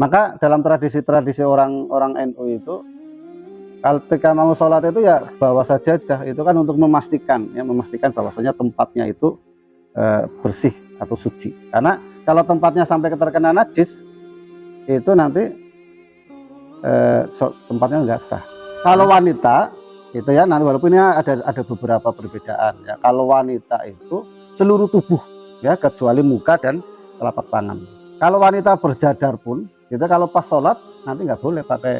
Maka dalam tradisi-tradisi orang-orang NU itu, ketika mau sholat itu ya bawa sajadah, itu kan untuk memastikan bahwasanya tempatnya itu bersih atau suci. Karena kalau tempatnya sampai terkena najis, itu nanti tempatnya nggak sah. Kalau wanita itu ya, nanti walaupun ini ada beberapa perbedaan ya. Kalau wanita itu seluruh tubuh ya, kecuali muka dan telapak tangan. Kalau wanita berjadar pun, kita kalau pas sholat nanti nggak boleh pakai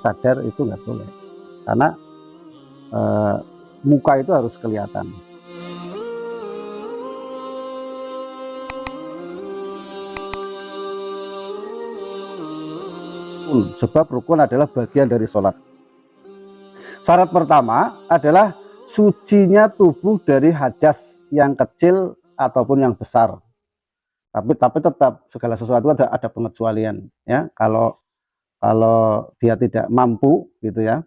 cadar, itu nggak boleh, karena muka itu harus kelihatan. Sebab rukun adalah bagian dari sholat. Syarat pertama adalah sucinya tubuh dari hadas yang kecil ataupun yang besar. Tapi tetap segala sesuatu ada pengecualian ya. Kalau dia tidak mampu gitu ya,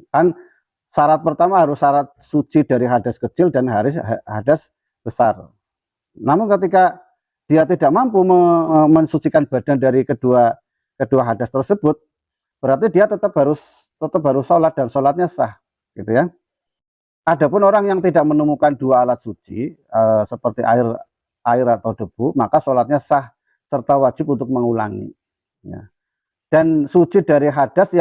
kan syarat pertama harus syarat suci dari hadas kecil dan hadas besar. Namun ketika dia tidak mampu mensucikan badan dari kedua hadas tersebut, berarti dia tetap harus sholat dan sholatnya sah gitu ya. Adapun orang yang tidak menemukan dua alat suci seperti air atau debu, maka sholatnya sah serta wajib untuk mengulangi ya. Dan suci dari hadas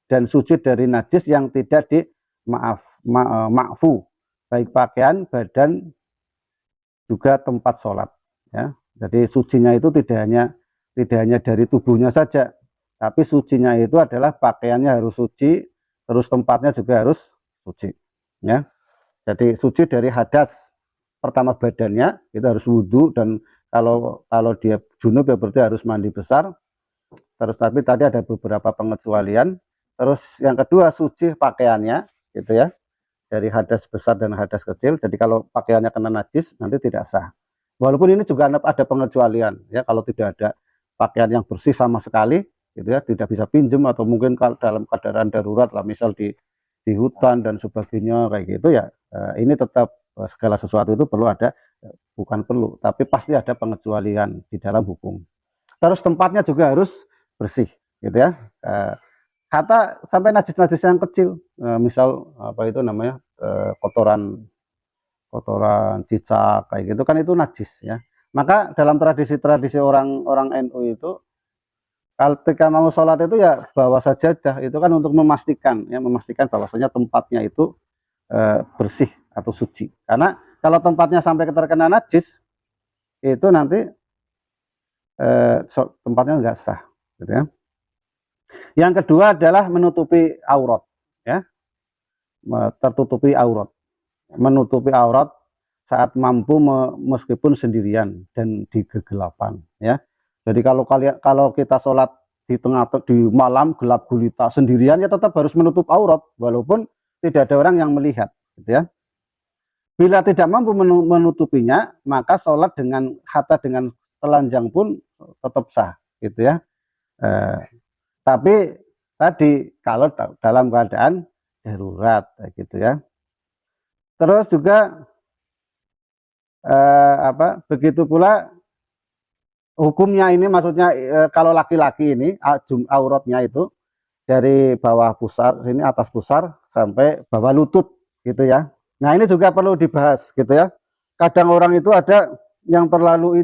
dan suci dari najis yang tidak ma'fu, baik pakaian, badan, juga tempat sholat ya. Jadi sucinya itu tidak hanya dari tubuhnya saja, tapi sucinya itu adalah pakaiannya harus suci, terus tempatnya juga harus suci ya. Jadi suci dari hadas, pertama badannya itu harus wudhu, dan kalau dia junub ya berarti harus mandi besar. Terus tapi tadi ada beberapa pengecualian. Terus yang kedua suci pakaiannya gitu ya, dari hadas besar dan hadas kecil. Jadi kalau pakaiannya kena najis nanti tidak sah. Walaupun ini juga ada pengecualian ya, kalau tidak ada pakaian yang bersih sama sekali gitu ya, tidak bisa pinjem, atau mungkin kalau dalam keadaan darurat lah, misal di hutan dan sebagainya kayak gitu ya, ini tetap segala sesuatu itu bukan perlu, tapi pasti ada pengecualian di dalam hukum. Terus tempatnya juga harus bersih gitu ya, kata sampai najis-najis yang kecil, misal apa itu namanya, kotoran cicak kayak gitu kan, itu najis ya. Maka dalam tradisi-tradisi orang NU itu, ketika mau sholat itu ya bawa sajadah, itu kan untuk memastikan bahwasanya tempatnya itu bersih atau suci. Karena kalau tempatnya sampai terkena najis, itu nanti tempatnya nggak sah gitu ya. Yang kedua adalah menutupi aurat ya, menutupi aurat saat mampu, meskipun sendirian dan di kegelapan ya. Jadi kalau kita sholat di malam gelap gulita sendirian, ya tetap harus menutup aurat walaupun tidak ada orang yang melihat gitu ya. Bila tidak mampu menutupinya, maka sholat dengan telanjang pun tetap sah gitu ya. Tapi tadi kalau dalam keadaan darurat gitu ya. Terus juga begitu pula hukumnya ini, maksudnya kalau laki-laki ini auratnya itu dari bawah pusar sini, atas pusar sampai bawah lutut gitu ya. Nah ini juga perlu dibahas gitu ya. Kadang orang itu ada yang terlalu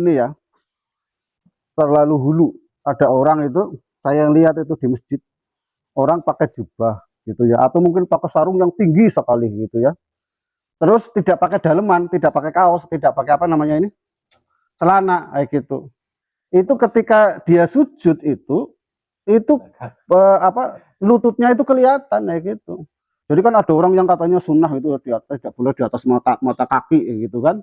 hulu. Ada orang itu, saya lihat itu di masjid, orang pakai jubah gitu ya, atau mungkin pakai sarung yang tinggi sekali gitu ya. Terus tidak pakai daleman, tidak pakai kaos, tidak pakai celana kayak gitu. Itu ketika dia sujud itu lututnya itu kelihatan kayak gitu. Jadi kan ada orang yang katanya sunnah itu tidak boleh di atas mata kaki gitu kan.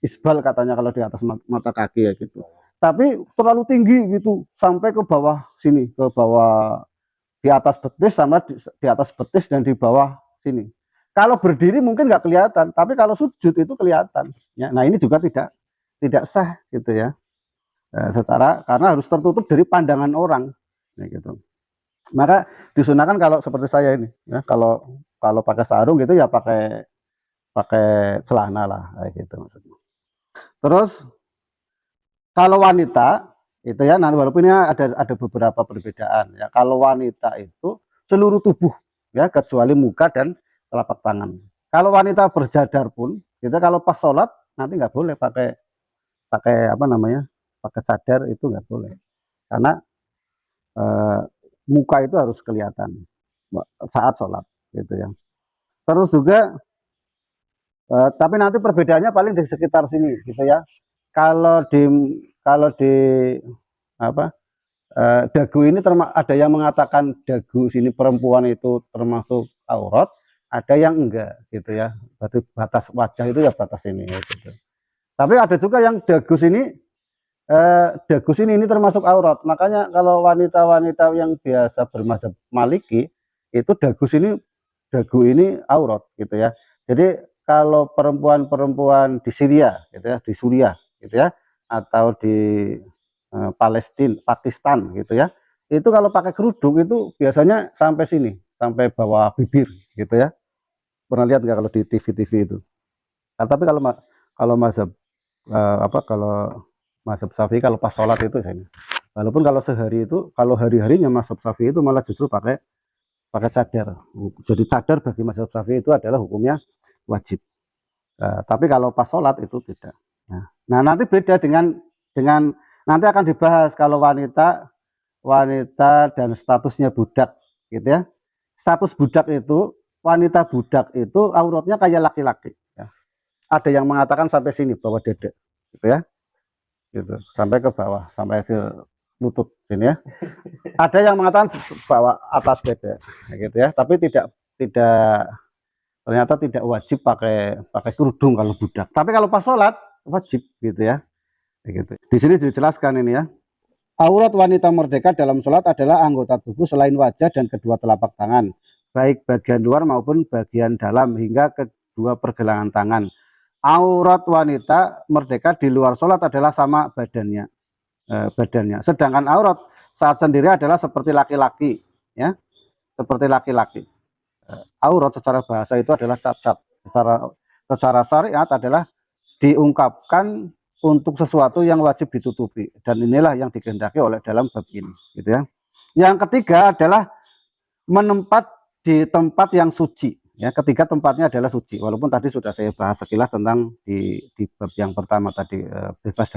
Isbal katanya kalau di atas mata kaki ya gitu. Tapi terlalu tinggi gitu, sampai ke bawah sini, ke bawah, di atas betis sama di atas betis dan di bawah sini. Kalau berdiri mungkin nggak kelihatan, tapi kalau sujud itu kelihatan. Ya, nah ini juga tidak sah gitu ya. Karena harus tertutup dari pandangan orang, ya gitu. Maka disunahkan kalau seperti saya ini, ya, kalau pakai sarung gitu ya pakai pakai celana lah kayak gitu maksudnya. Terus kalau wanita itu ya, nanti walaupun ini ada beberapa perbedaan ya. Kalau wanita itu seluruh tubuh ya, kecuali muka dan telapak tangan. Kalau wanita berjadar pun, kita kalau pas sholat nanti nggak boleh pakai pakai apa namanya, pakai cadar itu nggak boleh, karena eh, muka itu harus kelihatan saat sholat gitu ya. Terus juga tapi nanti perbedaannya paling di sekitar sini gitu ya. Kalau di kalau di apa dagu ini ada yang mengatakan dagu sini perempuan itu termasuk aurat, ada yang enggak gitu ya. Berarti batas wajah itu ya batas ini gitu. Tapi ada juga yang dagu sini ini termasuk aurat. Makanya kalau wanita-wanita yang biasa bermazhab Maliki itu dagu ini aurat gitu ya. Jadi kalau perempuan-perempuan di Syria gitu ya, di Suriah gitu ya, atau di Palestina, Pakistan gitu ya. Itu kalau pakai kerudung itu biasanya sampai sini, sampai bawah bibir gitu ya. Pernah lihat nggak kalau di TV-TV itu? Nah, tapi kalau mazhab kalau mazhab Syafi'i kalau pas sholat itu saya. Walaupun kalau sehari itu, kalau hari-harinya mazhab Syafi'i itu malah justru pakai pakai cadar. Jadi cadar bagi mazhab Syafi'i itu adalah hukumnya wajib. Tapi kalau pas sholat itu tidak. Nah nanti beda dengan nanti akan dibahas kalau wanita dan statusnya budak gitu ya. Status budak itu, wanita budak itu auratnya kayak laki-laki ya. Ada yang mengatakan sampai sini bawah dada gitu ya, gitu sampai ke bawah, sampai lutut sini ya. Ada yang mengatakan bawah atas dada gitu ya, tapi tidak ternyata tidak wajib pakai kerudung kalau budak, tapi kalau pas sholat wajib gitu ya, gitu. Di sini dijelaskan ini ya. Aurat wanita merdeka dalam sholat adalah anggota tubuh selain wajah dan kedua telapak tangan, baik bagian luar maupun bagian dalam hingga kedua pergelangan tangan. Aurat wanita merdeka di luar sholat adalah sama badannya, Sedangkan aurat saat sendiri adalah seperti laki-laki, ya, seperti laki-laki. Aurat secara bahasa itu adalah cacat. Secara syariat adalah diungkapkan untuk sesuatu yang wajib ditutupi, dan inilah yang dikehendaki oleh dalam bab ini gitu ya. Yang ketiga adalah menempat di tempat yang suci ya. Ketiga tempatnya adalah suci, walaupun tadi sudah saya bahas sekilas tentang di bab yang pertama tadi, bebas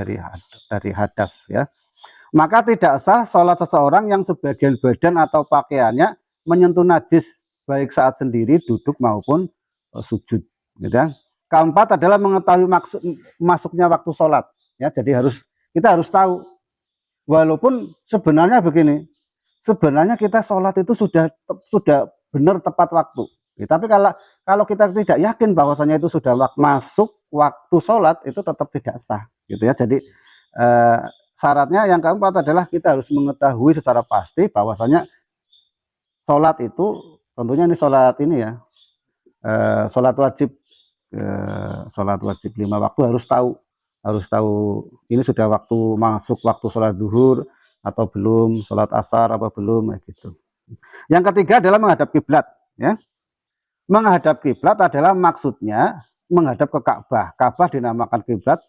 dari hadas ya. Maka tidak sah sholat seseorang yang sebagian badan atau pakaiannya menyentuh najis baik saat sendiri, duduk maupun sujud gitu ya. Keempat adalah mengetahui maksud masuknya waktu sholat ya. Jadi kita harus tahu, walaupun sebenarnya begini, sebenarnya kita sholat itu sudah benar tepat waktu ya, tapi kalau kita tidak yakin bahwasanya itu sudah masuk waktu sholat, itu tetap tidak sah gitu ya. Jadi syaratnya yang keempat adalah kita harus mengetahui secara pasti bahwasanya sholat itu, tentunya ini sholat ini ya, sholat wajib 5 waktu harus tahu ini sudah masuk waktu sholat zuhur atau belum, sholat asar apa belum gitu. Yang ketiga adalah menghadap kiblat ya. Menghadap kiblat adalah maksudnya menghadap ke Ka'bah. Ka'bah dinamakan kiblat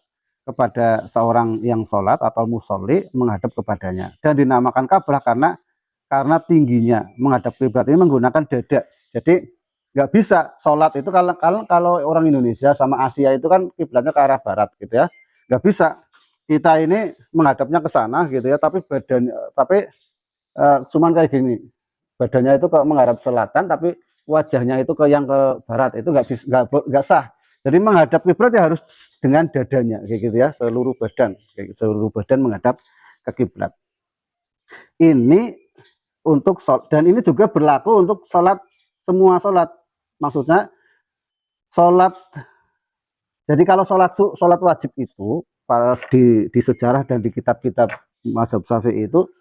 kepada seorang yang sholat atau musolli menghadap kepadanya, dan dinamakan Ka'bah karena tingginya. Menghadap kiblat ini menggunakan dada. Jadi nggak bisa sholat itu kalau orang Indonesia sama Asia itu kan kiblatnya ke arah barat gitu ya. Nggak bisa kita ini menghadapnya ke sana gitu ya, tapi cuman kayak gini, badannya itu ke menghadap selatan, tapi wajahnya itu ke yang ke barat, itu nggak sah. Jadi menghadap kiblat ya harus dengan dadanya kayak gitu ya, seluruh badan menghadap ke kiblat. Ini untuk sholat, dan ini juga berlaku untuk sholat, semua sholat. Maksudnya sholat, jadi kalau sholat wajib itu di sejarah dan di kitab-kitab mazhab Syafi'i itu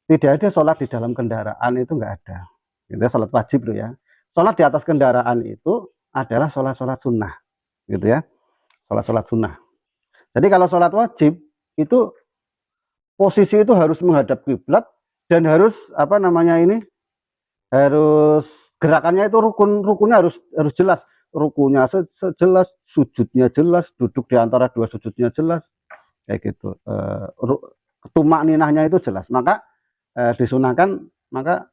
tidak ada sholat di dalam kendaraan, itu nggak ada. Itu sholat wajib loh ya. Sholat di atas kendaraan itu adalah sholat sunnah gitu ya, sholat sunnah. Jadi kalau sholat wajib itu posisi itu harus menghadap kiblat, dan harus harus gerakannya itu rukunnya harus jelas. rukunya jelas, sujudnya jelas, duduk di antara dua sujudnya jelas, kayak gitu. Tumak ninahnya itu jelas, maka disunahkan, maka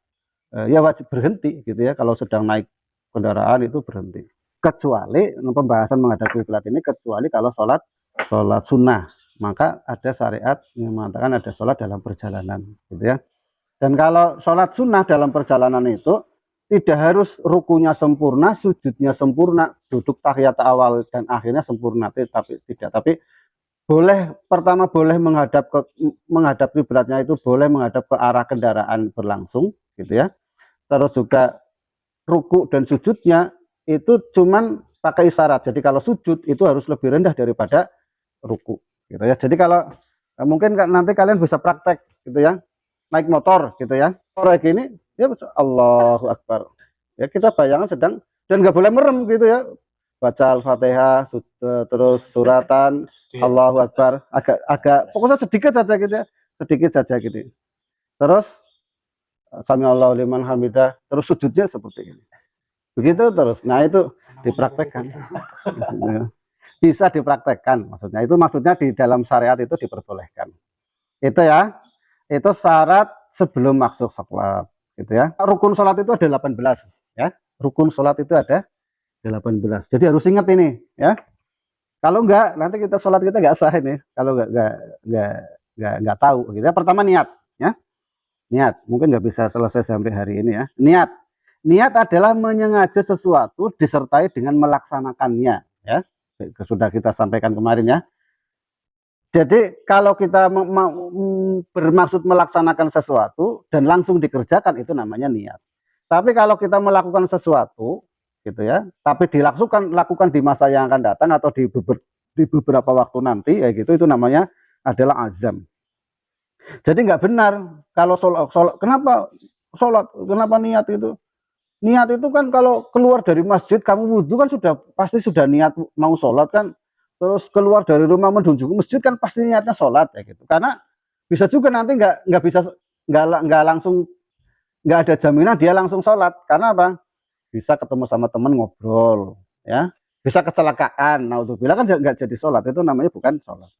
ya wajib berhenti gitu ya kalau sedang naik kendaraan itu berhenti. Kecuali pembahasan menghadap kiblat ini, kecuali kalau sholat sunnah, maka ada syariat yang mengatakan ada sholat dalam perjalanan gitu ya. Dan kalau sholat sunnah dalam perjalanan itu tidak harus rukunya sempurna, sujudnya sempurna, duduk tahiyat awal dan akhirnya sempurna, tapi boleh, pertama boleh menghadap kiblatnya itu boleh menghadap ke arah kendaraan berlangsung gitu ya. Terus juga ruku dan sujudnya itu cuman pakai isyarat. Jadi kalau sujud itu harus lebih rendah daripada ruku gitu ya. Jadi kalau mungkin nanti kalian bisa praktek gitu ya, naik motor gitu ya, kayak gini ya, Allahu Akbar ya, kita bayangan sedang, dan nggak boleh merem gitu ya, baca Al-Fatihah terus suratan Allahu Akbar, agak pokoknya sedikit saja gitu ya, sedikit saja gitu. Terus Sami Allahu liman hamidah, terus sujudnya seperti ini. Begitu terus. Nah, itu dipraktekkan. Bisa dipraktekkan maksudnya. Itu maksudnya di dalam syariat itu diperbolehkan. Itu ya. Itu syarat sebelum masuk sholat gitu ya. Rukun sholat itu ada 18 ya. Rukun sholat itu ada 18. Jadi harus ingat ini ya. Kalau enggak, nanti kita sholat kita enggak sah ini. Kalau enggak tahu gitu ya. Pertama niat ya. Niat, mungkin nggak bisa selesai sampai hari ini ya. Niat adalah menyengaja sesuatu disertai dengan melaksanakannya ya. Sudah kita sampaikan kemarin ya. Jadi kalau kita bermaksud melaksanakan sesuatu dan langsung dikerjakan, itu namanya niat. Tapi kalau kita melakukan sesuatu gitu ya, tapi lakukan di masa yang akan datang atau di beberapa waktu nanti ya gitu, itu namanya adalah azam. Jadi nggak benar kalau sholat. Kenapa niat itu? Niat itu kan kalau keluar dari masjid kamu wudhu kan pasti sudah niat mau sholat kan. Terus keluar dari rumah menuju ke masjid kan pasti niatnya sholat ya gitu. Karena bisa juga nanti nggak bisa, nggak langsung, nggak ada jaminan dia langsung sholat. Karena apa? Bisa ketemu sama teman ngobrol ya. Bisa kecelakaan. Naudzubillah kan nggak jadi sholat, itu namanya bukan sholat.